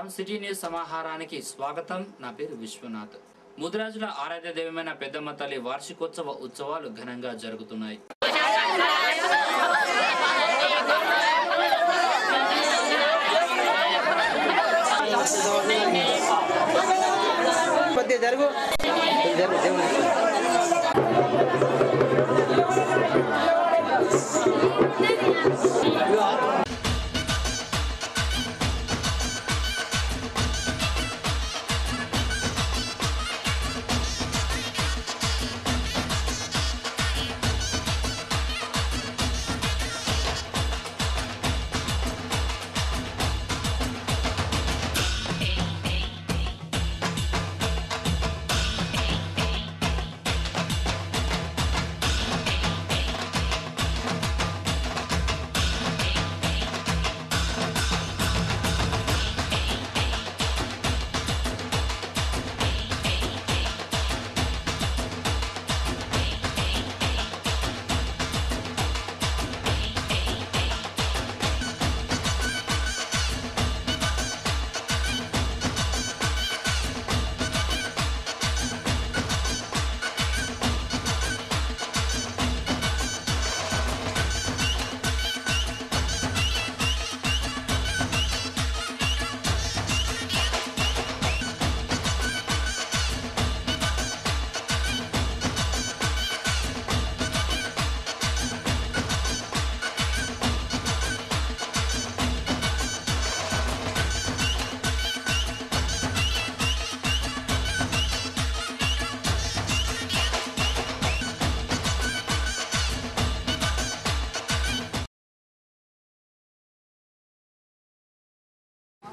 నమస్కారం city news సమాహారానికి స్వాగతం నా పేరు విశ్వనాథ్ ముదిరాజుల ఆరాధ్య దైవమైన పెద్దమ్మ తల్లి వార్షికోత్సవ ఉత్సవాలు ఘనంగా జరుగుతున్నాయి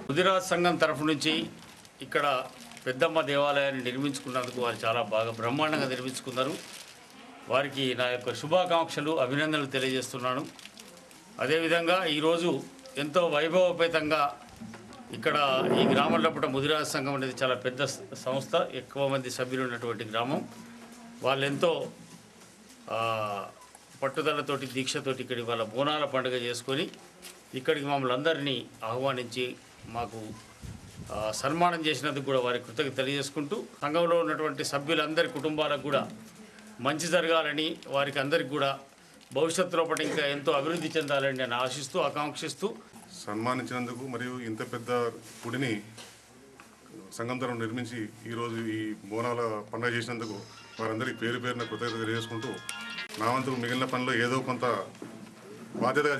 ముదిరాజ్ సంఘం తరఫు నుంచి ఇక్కడ పెద్దమ్మ దేవాలయాన్ని నిర్మించుకున్నందుకు వారు చాలా బాగా బ్రహ్మాండంగా నిర్మించుకున్నారు. వారికి నా యొక్క శుభాకాంక్షలు అభినందనలు తెలియజేస్తున్నాను. అదేవిధంగా ఈరోజు ఎంతో వైభవోపేతంగా ఇక్కడ ఈ గ్రామంలో పుట్టిన ముదిరాజ్ సంఘం అనేది చాలా పెద్ద సంస్థ, ఎక్కువ మంది సభ్యులు ఉన్నటువంటి గ్రామం. వాళ్ళెంతో పట్టుదలతోటి దీక్షతోటి ఇక్కడి వాళ్ళ బోనాల పండుగ చేసుకొని ఇక్కడికి మమ్మల్ని అందరినీ ఆహ్వానించి మాకు సన్మానం చేసినందుకు కూడా వారి కృతజ్ఞత తెలియజేసుకుంటూ సంఘంలో ఉన్నటువంటి సభ్యులందరి కుటుంబాలకు కూడా మంచి జరగాలని, వారికి అందరికి కూడా భవిష్యత్తులో పట్ల ఇంకా ఎంతో అభివృద్ధి చెందాలని నేను ఆశిస్తూ ఆకాంక్షిస్తూ సన్మానించినందుకు మరియు ఇంత పెద్ద గుడిని సంఘం తరఫున నిర్మించి ఈరోజు ఈ బోనాల పండుగ చేసినందుకు వారందరికీ పేరు పేరున కృతజ్ఞత తెలియజేసుకుంటూ నా వంతు మిగిలిన పనిలో ఏదో కొంత బాధ్యతగా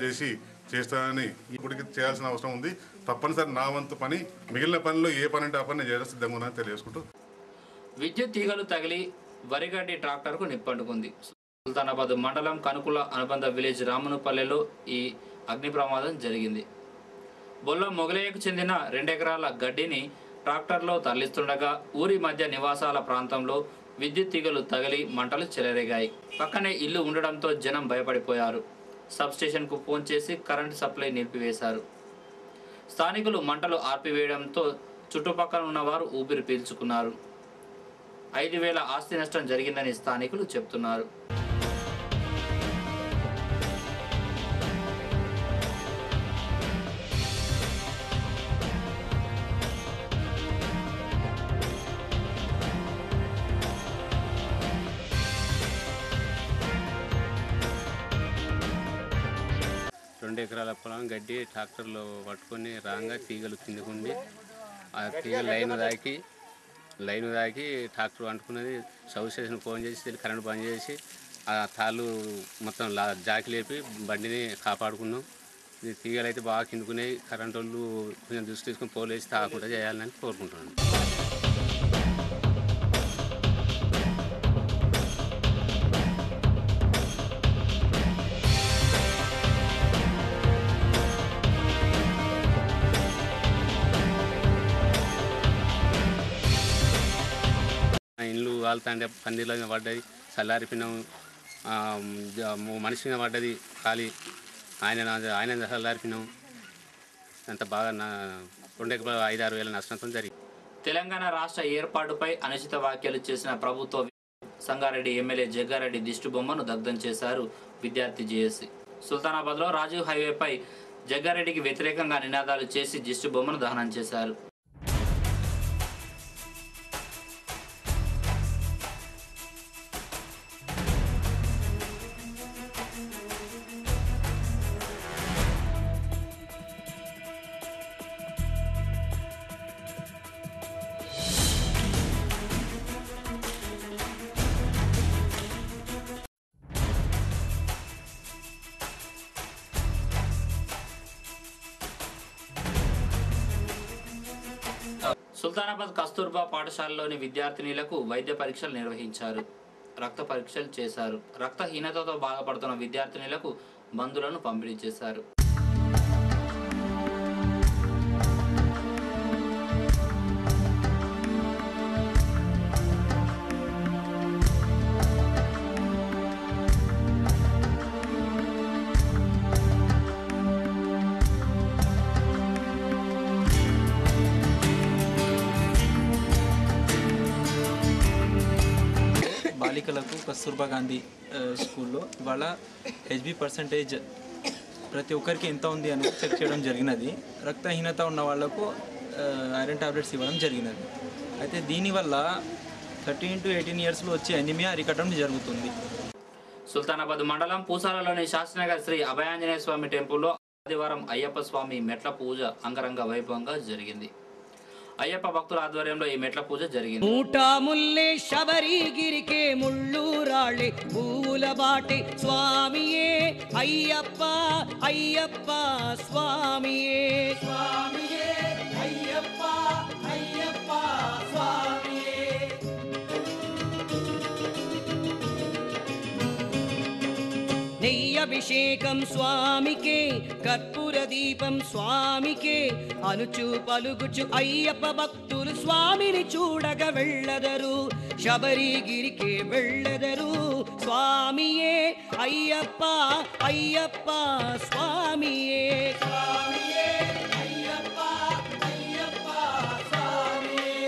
చేస్తానని ఇప్పటికి చేయాల్సిన అవసరం ఉంది. తప్పనిసరి నా వంతు పని, మిగిలిన పనిలో ఏ పని అంటే ఆ పని చేయడం సిద్ధంగా ఉందని తెలియజేసుకుంటూ విద్యుత్ తీగలు తగిలి వరిగడ్డి ట్రాక్టర్కు నిప్పంటుకుంది. సుల్తానాబాద్ మండలం కనుకుల అనుబంధ విలేజ్ రామనుపల్లెలో ఈ అగ్ని ప్రమాదం జరిగింది. బొల్ల మొగలయ్యకు చెందిన 2 ఎకరాల గడ్డిని ట్రాక్టర్లో తరలిస్తుండగా ఊరి మధ్య నివాసాల ప్రాంతంలో విద్యుత్ తీగలు తగిలి మంటలు చెలరేగాయి. పక్కనే ఇల్లు ఉండడంతో జనం భయపడిపోయారు. సబ్స్టేషన్కు ఫోన్ చేసి కరెంటు సప్లై నిలిపివేశారు. స్థానికులు మంటలు ఆర్పివేయడంతో చుట్టుపక్కల ఉన్నవారు ఊపిరి పీల్చుకున్నారు. 5,000 ఆస్తి నష్టం జరిగిందని స్థానికులు చెబుతున్నారు. రెండు ఎకరాల పొలం గడ్డి ట్రాక్టర్లో పట్టుకొని రాగా తీగలు కిందకుండి ఆ తీగలు లైన్ దాకి ట్రాక్టర్ వండుకున్నది. సబ్ స్టేషన్ ఫోన్ చేసి కరెంట్ బంద్ చేసి ఆ తాళ్ళు మొత్తం జాకి లేపి బండిని కాపాడుకున్నాం. ఈ తీగలు అయితే బాగా కిందుకున్నాయి. కరెంట్ వాళ్ళు కొంచెం దృష్టి తీసుకుని పోలేసి తాగకుండా చేయాలని కోరుకుంటున్నాను. ఇండ్లు కాలుతాండే పందిర్ల మీద పడ్డది, చల్లారిపోయినాం. మనిషి మీద పడ్డది ఖాళీ, ఆయన చల్లారిపోయినాం. అంత బాగా 2,5-6 వేల నష్టంతో జరిగింది. తెలంగాణ రాష్ట్ర ఏర్పాటుపై అనుచిత వ్యాఖ్యలు చేసిన ప్రభుత్వ సంగారెడ్డి ఎమ్మెల్యే జగ్గారెడ్డి దిష్టిబొమ్మను దగ్ధం చేశారు విద్యార్థి జేఏసీ. సుల్తానాబాద్లో రాజీవ్ హైవేపై జగ్గారెడ్డికి వ్యతిరేకంగా నినాదాలు చేసి దిష్టిబొమ్మను దహనం చేశారు. సుల్తానాబాద్ కస్తూర్బా పాఠశాలలోని విద్యార్థినులకు వైద్య పరీక్షలు నిర్వహించారు. రక్త పరీక్షలు చేశారు. రక్తహీనతతో బాధపడుతున్న విద్యార్థినులకు మందులను పంపిణీ చేశారు. బాలికలకు కస్తూర్బా గాంధీ స్కూల్లో ఇవాళ హెచ్బి పర్సంటేజ్ ప్రతి ఒక్కరికి ఎంత ఉంది అని చెక్ చేయడం జరిగినది. రక్తహీనత ఉన్న వాళ్లకు ఐరన్ టాబ్లెట్స్ ఇవ్వడం జరిగినది. అయితే దీనివల్ల 13 to 18 ఇయర్స్లో వచ్చే ఎనిమియా అరికట్టడం జరుగుతుంది. సుల్తానాబాద్ మండలం పూసాలలోని శాస్త్రనగర్ శ్రీ అభయాంజనేయ స్వామి టెంపుల్లో ఆదివారం అయ్యప్ప స్వామి మెట్ల పూజ అంగరంగ వైభవంగా జరిగింది. అయ్యప్ప భక్తుల ఆధ్వర్యంలో ఈ మెట్ల పూజ జరిగింది. మూటాముల్లే శబరిగిరికే ముళ్ళు రాళ్ళే పూల బాటే స్వామియే అయ్యప్ప అయ్యప్ప స్వామియే స్వామియే అయ్యప్ప అయ్యప్ప స్వామియే. నెయ్యభిషేకం స్వామికే కర్పూర దీపం స్వామికే అనుచు పలుగుచు అయ్యప్ప భక్తులు స్వామిని చూడగ వెళ్ళదరు. శబరిగిరికే వెళ్ళదరు. స్వామియే అయ్యప్ప అయ్యప్ప స్వామియే స్వామియే అయ్యప్ప అయ్యప్ప స్వామియే.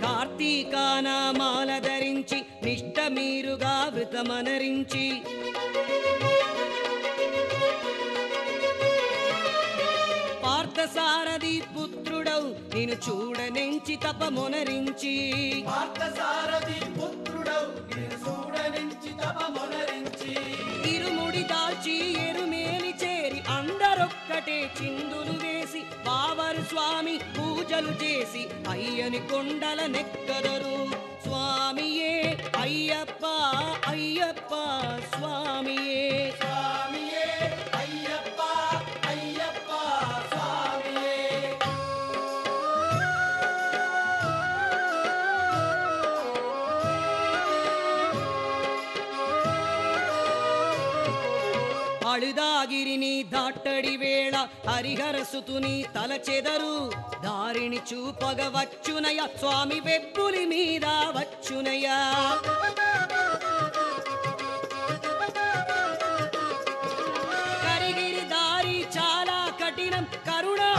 కార్తీకానామాల ధరించి నిష్ట మీరుగా వృతమనరించి పార్థసారథి పుత్రుడౌ నిన్ను చూడనెంచి తపమొనరించి పార్థసారథి పుత్రుడౌ నిన్ను చూడనెంచి తపమొనరించి ఇరుముడి దాల్చి ఎరుమేలి చేరి అందరొక్కటే చిందులు వేసి బావరు స్వామి పూజలు చేసి అయ్యని కొండల నెక్కదరు. స్వామియే అయ్యప్ప అయ్యప్ప స్వామియే స్వామియే అయ్యప్ప అయ్యప్ప స్వామియే. అళుదాగిరిని దాట్టడి వేళ హరిహరసుతుని తలచెదరు. దారిని చూపగ వచ్చునయ స్వామి వెప్పులి మీద వచ్చునయ. కరిగిరి దారి చాలా కఠినం కరుణా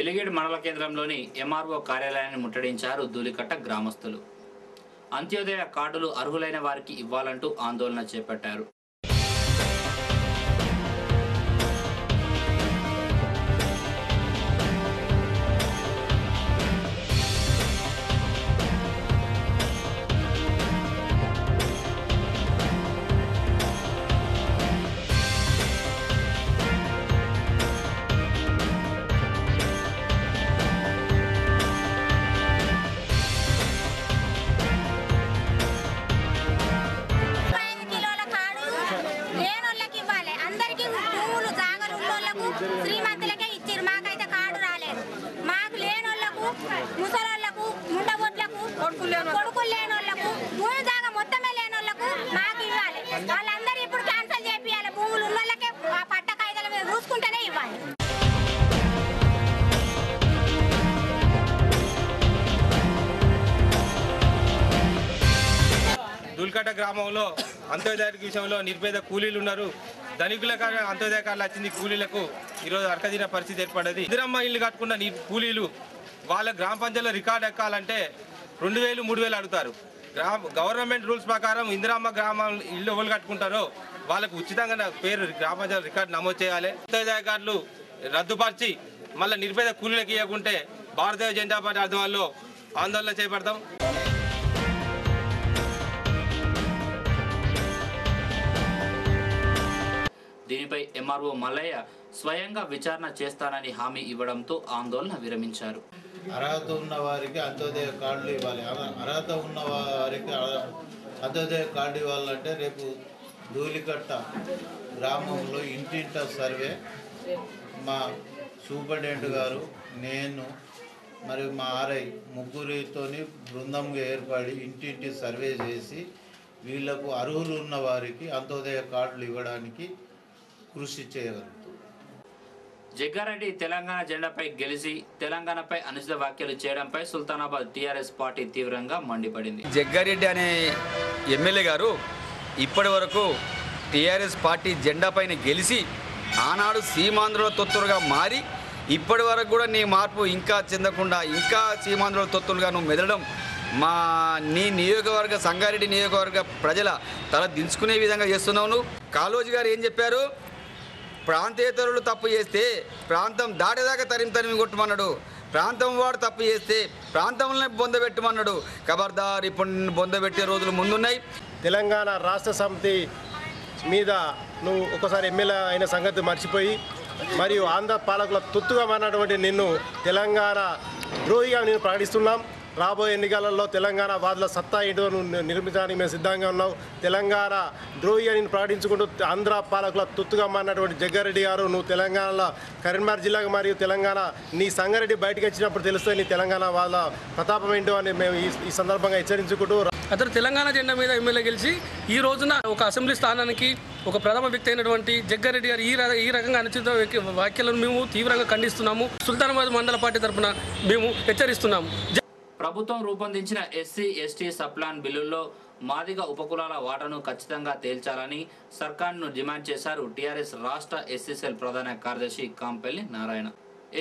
ఇలిగేడ్ మండల కేంద్రంలోని ఎంఆర్ఓ కార్యాలయాన్ని ముట్టడించారు ధూళికట్ట గ్రామస్తులు. అంత్యోదయ కార్డులు అర్హులైన వారికి ఇవ్వాలంటూ ఆందోళన చేపట్టారు. శ్రీమంతులకే ఇచ్చారు. మాకైతే కార్డు రాలేదు. మాకు లేనోళ్లకు, ముసలోళ్లకు, ముండగొట్లకు, కొడుకులు లేనోళ్లకు, భూమి దాకా మొత్తమే లేనోళ్లకు మాకు ఇవ్వాలి. వాళ్ళందరూ ఇప్పుడు క్యాన్సల్ చేపియాలి. భూములు ఉన్నోళ్ళకే ఆ పట్ట కాయిదాల మీద చూసుకుంటేనే ఇవ్వాలి. దూల్కట్ట గ్రామంలో అంత్యోదయ విషయంలో నిర్పేద కూలీలు ఉన్నారు. ధనికుల కానీ అంత్యోదయ కార్డులు వచ్చింది, కూలీలకు ఈరోజు అరకదిన పరిస్థితి ఏర్పడ్డది. ఇందిరమ్మ ఇల్లు కట్టుకున్న కూలీలు వాళ్ళ గ్రామ పంచాయతీలో రికార్డు ఎక్కాలంటే 2000, 3000 అడుగుతారు. గవర్నమెంట్ రూల్స్ ప్రకారం ఇందిరమ్మ గ్రామం ఇల్లు ఎవరు కట్టుకుంటారో వాళ్ళకు ఉచితంగా పేరు గ్రామ పంచాయతీ రికార్డు నమోదు చేయాలి. అంత్యోదయ కార్డులు రద్దుపరిచి మళ్ళీ నిర్పేద కూలీలకు ఇవ్వకుంటే భారతీయ జనతా పార్టీ ఆధ్వర్యంలో ఆందోళన చేపడతాం. దీనిపై ఎంఆర్ఓ మల్లయ్య స్వయంగా విచారణ చేస్తానని హామీ ఇవ్వడంతో ఆందోళన విరమించారు. అర్హత ఉన్న వారికి అంత్యోదయ కార్డులు ఇవ్వాలి. అర్హత ఉన్న వారికి అంత్యోదయ కార్డు ఇవ్వాలంటే రేపు ధూళికట్ట గ్రామంలో ఇంటింట సర్వే మా సూపరింటెండెంట్ గారు, నేను మరియు మా ఆర్ఐ ముగ్గురితోని బృందంగా ఏర్పడి ఇంటింటి సర్వే చేసి వీళ్లకు అర్హులు ఉన్న వారికి అంత్యోదయ కార్డులు ఇవ్వడానికి కృషి చేయగలుగుతాం. జగ్గారెడ్డి తెలంగాణ జెండాపై గెలిచి తెలంగాణపై అనుచిత వ్యాఖ్యలు చేయడంపై సుల్తానాబాద్ టీఆర్ఎస్ పార్టీ తీవ్రంగా మండిపడింది. జగ్గారెడ్డి అనే ఎమ్మెల్యే గారు ఇప్పటి వరకు టీఆర్ఎస్ పార్టీ జెండాపైన గెలిచి ఆనాడు సీమాంధ్రుల తొత్తులుగా మారి ఇప్పటి వరకు కూడా నీ మార్పు ఇంకా చెందకుండా ఇంకా సీమాంధ్రుల తొత్తులుగా నువ్వు మెదలడం నీ నియోజకవర్గ సంగారెడ్డి నియోజకవర్గ ప్రజల తల దించుకునే విధంగా చేస్తున్నావు. నువ్వు కాళోజీ గారు ఏం చెప్పారు? ప్రాంతేతరులు తప్పు చేస్తే ప్రాంతం దాటేదాకా తరిమి కొట్టమన్నాడు. ప్రాంతం వాడు తప్పు చేస్తే ప్రాంతంలో బొందబెట్టమన్నాడు. ఖబర్దార్, ఇప్పుడు బొందబెట్టే రోజులు ముందున్నాయి. తెలంగాణ రాష్ట్ర సమితి మీద నువ్వు ఒకసారి ఎమ్మెల్యే అయిన సంగతి మర్చిపోయి మరియు ఆంధ్ర పాలకుల తొత్తుగా మారినటువంటి నిన్ను తెలంగాణ ద్రోహిగా నేను ప్రకటిస్తున్నాం. రాబోయే ఎన్నికలలో తెలంగాణ వాదుల సత్తా ఏంటో నిర్మించడానికి మేము సిద్ధంగా ఉన్నాం. తెలంగాణ ద్రోహి అని ప్రకటించుకుంటూ ఆంధ్ర పాలకుల తొత్తుగా మారినటువంటి జగ్గారెడ్డి గారు, నువ్వు తెలంగాణలో కరీంనగర్ జిల్లాకు మరియు తెలంగాణ నీ సంగారెడ్డి బయటకు వచ్చినప్పుడు తెలుస్తుంది నీ తెలంగాణ వాళ్ళ ప్రతాపం ఏంటో అని మేము ఈ సందర్భంగా హెచ్చరించుకుంటూ, అతను తెలంగాణ జెండా మీద ఎమ్మెల్యే గెలిచి ఈ రోజున ఒక అసెంబ్లీ స్థానానికి ఒక ప్రథమ వ్యక్తి అయినటువంటి జగ్గారెడ్డి గారు ఈ రకంగా అనుచిత వ్యాఖ్యలను మేము తీవ్రంగా ఖండిస్తున్నాము. సుల్తానాబాద్ మండల పార్టీ తరఫున మేము హెచ్చరిస్తున్నాము. ప్రభుత్వం రూపొందించిన ఎస్సీ ఎస్టీ సప్లాన్ బిల్లుల్లో మాదిగ ఉపకులాల వాటాను ఖచ్చితంగా తేల్చాలని సర్కార్ను డిమాండ్ చేశారు టీఆర్ఎస్ రాష్ట్ర ఎస్సీ సెల్ ప్రధాన కార్యదర్శి కాంపెల్లి నారాయణ.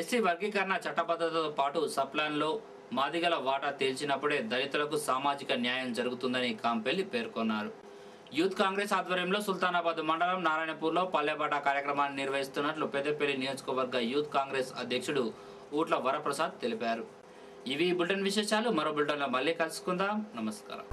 ఎస్సీ వర్గీకరణ చట్టబద్ధతతో పాటు సప్లాన్లో మాదిగల వాటా తేల్చినప్పుడే దళితులకు సామాజిక న్యాయం జరుగుతుందని కాంపెల్లి పేర్కొన్నారు. యూత్ కాంగ్రెస్ ఆధ్వర్యంలో సుల్తానాబాద్ మండలం నారాయణపూర్లో పల్లెబాట కార్యక్రమాన్ని నిర్వహిస్తున్నట్లు పెద్దపల్లి నియోజకవర్గ యూత్ కాంగ్రెస్ అధ్యక్షుడు ఊట్ల వరప్రసాద్ తెలిపారు. ఇవి బులెటిన్ విశేషాలు. మరో బులెటిన్లో మళ్ళీ కలుసుకుందాం. నమస్కారం.